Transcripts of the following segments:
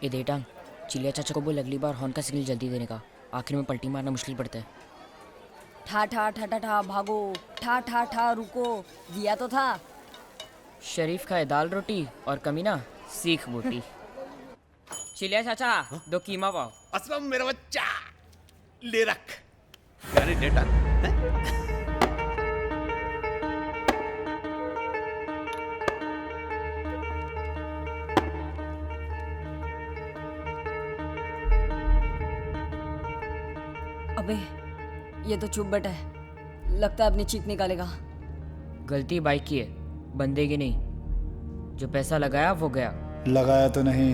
ए देटांग, चिलिया चाचा को बोल अगली बार हॉर्न का सिग्नल जल्दी देने का। आखिर में पलटी मारना मुश्किल पड़ता है। ठा ठा ठा ठा ठा भागो, ठा ठा ठा रुको, दिया तो था। शरीफ खाए दाल रोटी और कमीना सीख बोटी। चिलिया चाचा, 2 कीमा पाव। असलम मेरा बच्चा, ले रख। यानी डेटा हैं? अबे ये तो चुप बैठा है, लगता है अपनी चीख निकालेगा। गलती बाइक की है, बंदे की नहीं। जो पैसा लगाया वो गया। लगाया तो नहीं,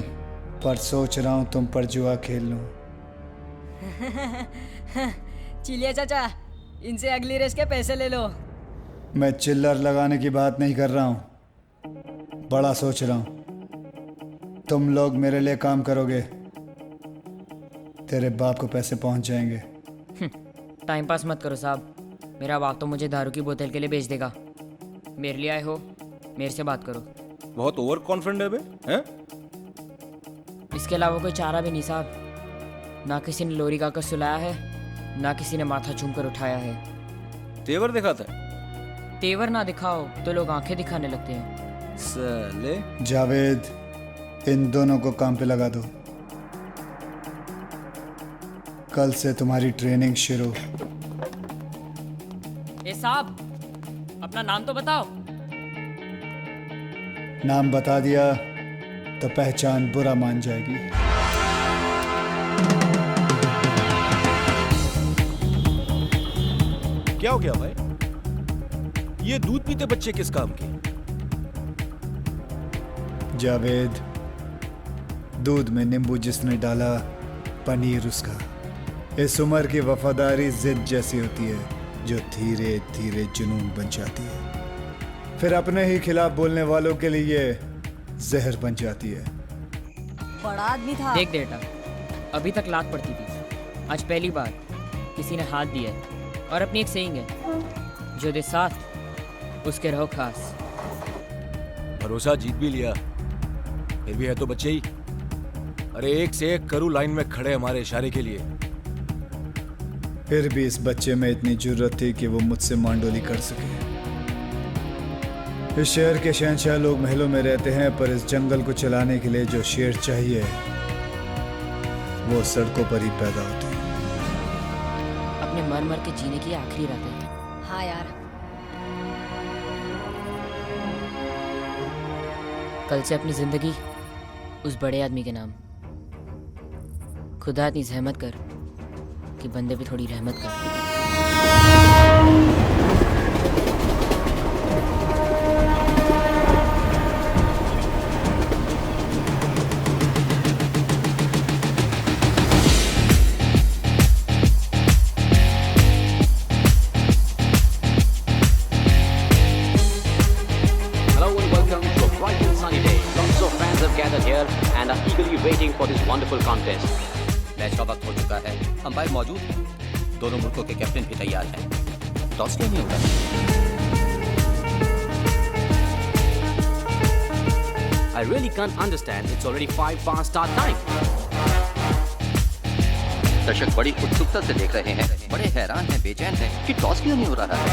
पर सोच रहा हूँ तुम पर जुआ खेल लूँ। चिलिया चाचा, इनसे अगली रेस के पैसे ले लो। मैं चिल्लर लगाने की बात नहीं कर रहा हूँ, बड़ा सोच रहा हूँ। तुम लोग मेरे लिए काम करोगे, तेरे बाप को पैसे पहुँच जाएंगे। टाइम पास मत करो साहब, मेरा बाप तो मुझे दारू की बोतल के लिए बेच देगा। मेरे लिए आए हो, मेरे से बात करो। बहुत ओवर कॉन्फिडेंट है बे, हैं? इसके अलावा कोई चारा भी नहीं साहब। ना किसी ने लोरी गाकर सुलाया है, ना किसी ने माथा चूम कर उठाया है। तेवर दिखाता है तेवर ना दिखाओ तो लोग आंखें दिखाने लगते हैं। साले। जावेद, इन दोनों को काम पे लगा दो। कल से तुम्हारी ट्रेनिंग शुरू। ए साहब, अपना नाम तो बताओ। नाम बता दिया तो पहचान बुरा मान जाएगी। क्या हो गया भाई? ये दूध पीते बच्चे किस काम के? जावेद, दूध में नींबू जिसने डाला, पनीर उसका। इस उम्र की वफादारी जिद जैसी होती है, जो धीरे धीरे जुनून बन जाती है, फिर अपने ही खिलाफ बोलने वालों के लिए जहर बन जाती है। बड़ा आदमी था। देख बेटा, अभी तक लात पड़ती थी, आज पहली बार किसी ने हाथ दिया है। और अपनी एक सेइंग है, जो दे साथ उसके रहो खास। भरोसा जीत भी लिया, फिर भी है तो बच्चे ही। अरे एक से एक करू लाइन में खड़े हमारे इशारे के लिए। फिर भी इस बच्चे में इतनी जुर्रत थी कि वो मुझसे मांडोली कर सके। इस शहर के शहंशाह लोग महलों में रहते हैं, पर इस जंगल को चलाने के लिए जो शेर चाहिए वो सड़कों पर ही पैदा होते हैं। अपने मर मर के जीने की आखिरी रात है। हाँ यार, कल से अपनी जिंदगी उस बड़े आदमी के नाम। खुदा इतनी जहमत कर कि बंदे पे थोड़ी रहमत कर। Hello and welcome to a bright and sunny day. Lots of fans have gathered here and are eagerly waiting for this wonderful contest. Match का वक्त हो चुका है, अंपायर मौजूद हैं, दोनों मुल्कों के कैप्टन भी तैयार हैं। टॉस क्यों नहीं होता? I really can't understand. It's already 5 past start time. दर्शक बड़ी उत्सुकता से देख रहे हैं, बड़े हैरान हैं, बेचैन हैं कि टॉस क्यों नहीं हो रहा है।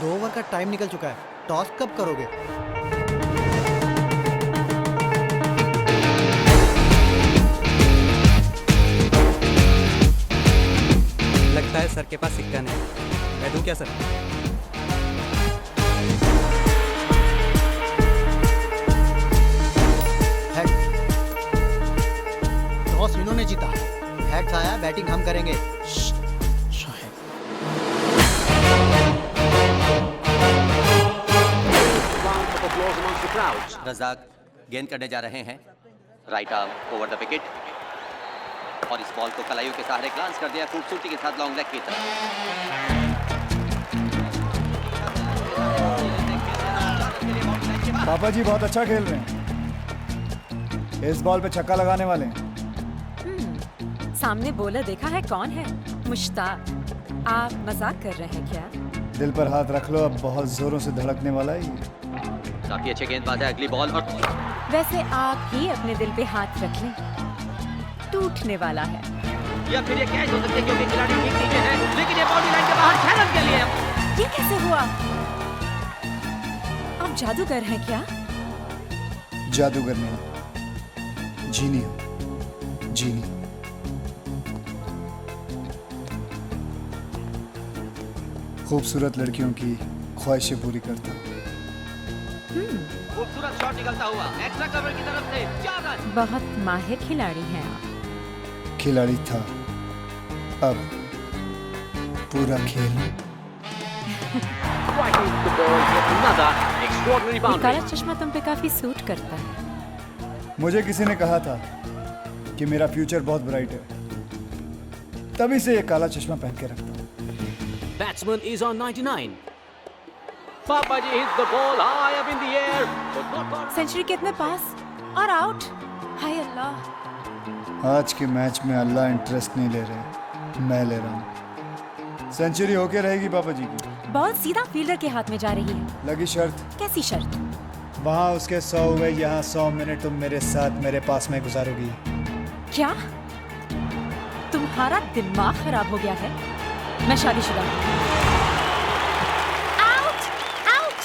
2 ओवर का टाइम निकल चुका है, टॉस कब करोगे? लगता है सर के पास सिक्का नहीं। मैं दूं क्या सर? हेड। टॉस इन्होंने जीता, हेड्स आया, बैटिंग हम करेंगे। Round of applause amongst the crowds. Razzaq गेंद करने जा रहे हैं, right arm over the wicket, और इस बॉल को कलाइयों के सहारे ग्लांस कर दिया खूबसूरती के साथ लॉन्ग लेग की तरफ। पापा जी बहुत अच्छा खेल रहे हैं, इस बॉल पे छक्का लगाने वाले हैं। सामने बॉलर देखा है कौन है? मुश्ताक। आप मजाक कर रहे हैं क्या? दिल पर हाथ रख लो, अब बहुत जोरों से धड़कने वाला है ये। काफी अच्छे गेंदबाज है। अगली बॉल और वैसे आप ही अपने दिल पे हाथ रख लें, टूटने वाला है। या फिर ये कैच हो सकती है क्योंकि खिलाड़ी ठीक नीचे है, लेकिन ये बाउंड्री लाइन के बाहर 6 रन के लिए। ये कैसे हुआ? आप जादूगर हैं क्या? जादूगर नहीं, जीनी हूं, जीनी। खूबसूरत लड़कियों की ख्वाहिशें पूरी करता हूं। खूबसूरत शॉट निकलता हुआ एक्स्ट्रा कवर की तरफ से 4 रन। बहुत माहिर खिलाड़ी हैं आप। खिलाड़ी था, अब पूरा खेल। ये काला चश्मा तुम पे काफी सूट करता है। मुझे किसी ने कहा था कि मेरा फ्यूचर बहुत ब्राइट है, तभी से ये काला चश्मा पहन के रखता हूं। Batsman is on 99. Papaji hits the ball high up in the air. But not caught. Century कितने पास और आउट। हाय अल्लाह। आज के मैच में अल्लाह इंटरेस्ट नहीं ले रहे, मैं ले रहा हूँ। सेंचुरी होके रहेगी पापा जी की। बॉल सीधा फील्डर के हाथ में जा रही है। लगी शर्त। कैसी शर्त? वहाँ उसके 100 हुए, यहाँ 100 मिनट तुम मेरे साथ मेरे पास में गुजारोगी। क्या तुम्हारा दिमाग खराब हो गया है? मैं शादीशुदा हूँ। Out out.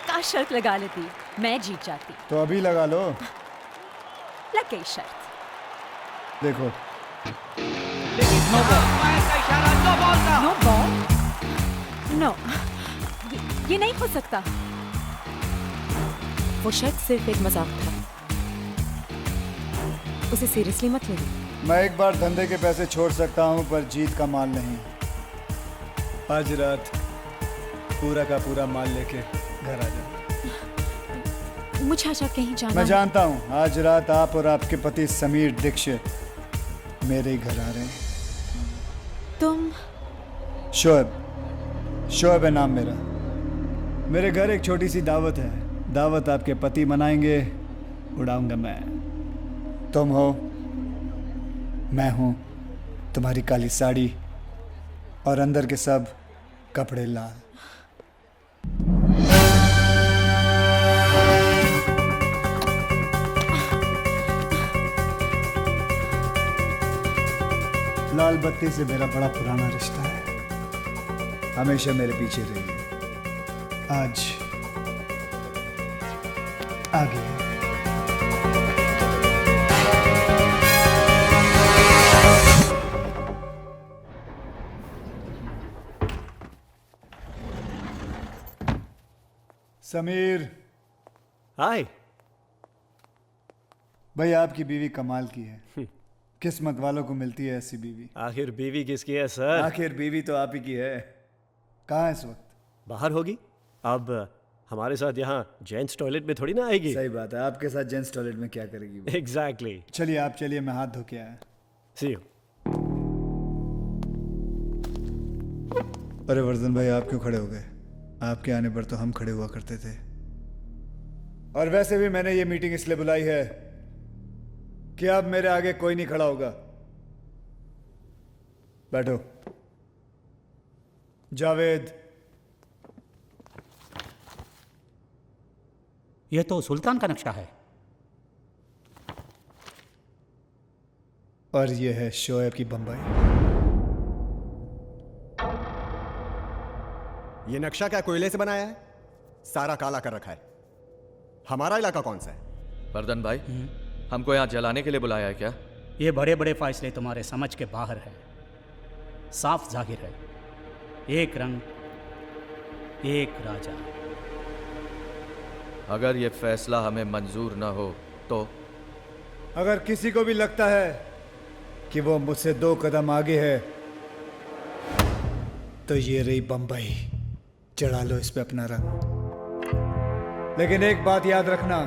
काश शर्त लगा लेती, मैं जीत जाती। तो अभी लगा लो। लग गई शर्त। देखो नो बॉल। नो, ये नहीं हो सकता। वो शायद सिर्फ एक मजाक था, उसे सीरियसली मत लेना। मैं एक बार धंधे के पैसे छोड़ सकता हूँ, पर जीत का माल नहीं। आज रात पूरा का पूरा माल लेके घर आ जाओ। मुझे अच्छा कहीं जाना मैं है। जानता हूँ आज रात आप और आपके पति समीर दीक्षित मेरे ही घर आ रहे हैं। तुम? शोएब है नाम मेरा। मेरे घर एक छोटी सी दावत है। दावत आपके पति मनाएंगे, उड़ाऊंगा मैं। तुम हो, मैं हूं, तुम्हारी काली साड़ी और अंदर के सब कपड़े लाल। लाल बत्ती से मेरा बड़ा पुराना रिश्ता है, हमेशा मेरे पीछे रहिए। आज आगे। समीर। हाय। भाई आपकी बीवी कमाल की है। किस्मत वालों को मिलती है ऐसी बीवी। आखिर बीवी किसकी है सर? आखिर बीवी तो आप ही की है। कहाँ है इस वक्त? बाहर होगी। अब हमारे साथ यहाँ जेंट्स टॉयलेट में थोड़ी ना आएगी। सही बात है, आपके साथ जेंट्स टॉयलेट में क्या करेगी वो? एग्जैक्टली। चलिए आप चलिए, मैं हाथ धो के आया। सी यू। अरे वर्धन भाई, आप क्यों खड़े हो गए? आपके आने पर तो हम खड़े हुआ करते थे। और वैसे भी मैंने ये मीटिंग इसलिए बुलाई है कि अब मेरे आगे कोई नहीं खड़ा होगा। बैठो। जावेद। यह तो सुल्तान का नक्शा है। और यह है शोएब की बम्बई। ये नक्शा क्या कोयले से बनाया है? सारा काला कर रखा है। हमारा इलाका कौन सा है? वर्धन भाई, हमको यहाँ जलाने के लिए बुलाया है क्या? ये बड़े बड़े फैसले तुम्हारे समझ के बाहर है। साफ जाहिर है, एक रंग एक राजा। अगर ये फैसला हमें मंजूर ना हो तो? अगर किसी को भी लगता है कि वो मुझसे 2 कदम आगे है, तो ये रही बंबई। चढ़ा लो इस पे अपना रंग। लेकिन एक बात याद रखना,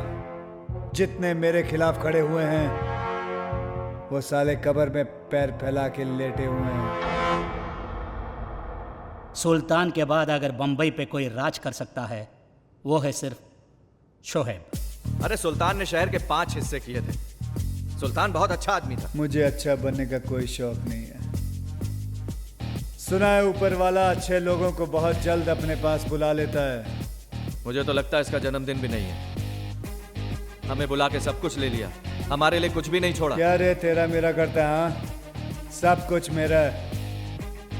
जितने मेरे खिलाफ खड़े हुए हैं वो साले कब्र में पैर फैला के लेटे हुए हैं। सुल्तान के बाद अगर बंबई पे कोई राज कर सकता है, वो है सिर्फ शोएब। अरे सुल्तान ने शहर के 5 हिस्से किए थे। सुल्तान बहुत अच्छा आदमी था। मुझे अच्छा बनने का कोई शौक नहीं है। सुना है ऊपर वाला अच्छे लोगों को बहुत जल्द अपने पास बुला लेता है, मुझे तो लगता है इसका जन्मदिन भी नहीं है। हमें बुला के सब कुछ ले लिया, हमारे लिए कुछ भी नहीं छोड़ा। क्या रे तेरा मेरा करता है? हाँ, सब कुछ मेरा है,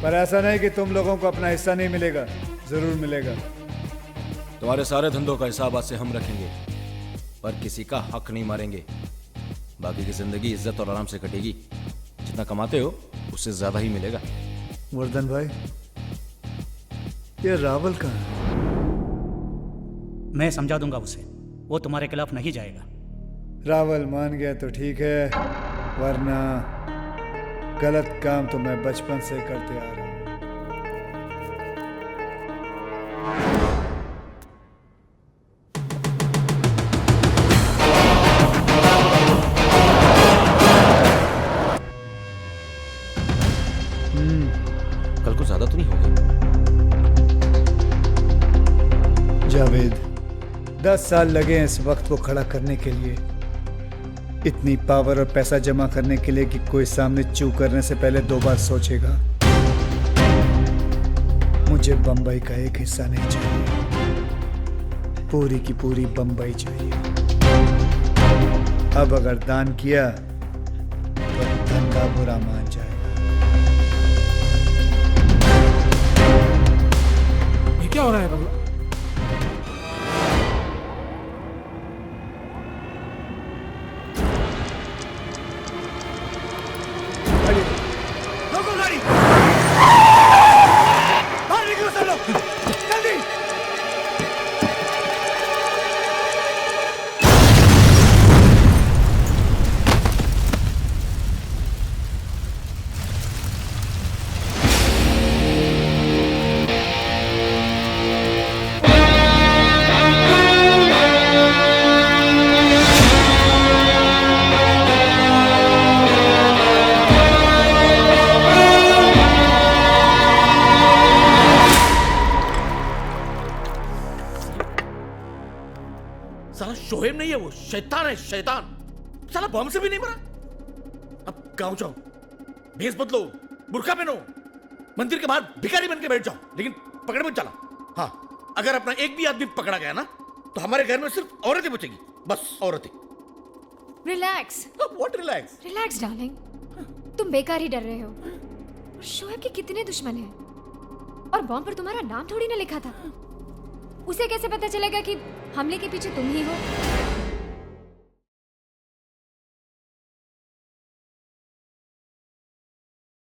पर ऐसा नहीं कि तुम लोगों को अपना हिस्सा नहीं मिलेगा, जरूर मिलेगा। तुम्हारे सारे धंधों का हिसाब आज से हम रखेंगे, पर किसी का हक नहीं मारेंगे। बाकी की जिंदगी इज्जत और आराम से कटेगी। जितना कमाते हो उससे ज्यादा ही मिलेगा। वर्धन भाई, ये रावल कहाँ है? मैं समझा दूंगा उसे, वो तुम्हारे खिलाफ नहीं जाएगा। रावल मान गया तो ठीक है, वरना गलत काम तो मैं बचपन से करते आ रहा हूं। कल को ज्यादा तो नहीं होगा? जावेद, 10 साल लगे हैं इस वक्त को खड़ा करने के लिए, इतनी पावर और पैसा जमा करने के लिए कि कोई सामने चू करने से पहले 2 बार सोचेगा। मुझे बंबई का एक हिस्सा नहीं चाहिए, पूरी की पूरी बंबई चाहिए। अब अगर दान किया तो धंधा बुरा मान जाएगा। ये क्या हो रहा है बंगला? रोको गाड़ी! बाहर निकलो सब लोग! जल्दी! साला शोएब नहीं है, वो शैतान है, शैतान। साला बम से भी नहीं मरा। अब गाँव जाओ, भेष बदलो, बुर्का पहनो, मंदिर के बाहर भिखारी बन के बैठ जाओ, लेकिन पकड़ मत चला। हाँ, अगर अपना एक भी आदमी पकड़ा गया ना, तो हमारे घर में सिर्फ औरतें बचेगी, बस औरतें। Relax. What relax? Relax darling, तुम बेकार ही डर रहे हो। शोएब के कितने दुश्मन हैं, और बॉम्ब पर तुम्हारा नाम थोड़ी ना लिखा था। उसे कैसे पता चलेगा कि हमले के पीछे तुम ही हो?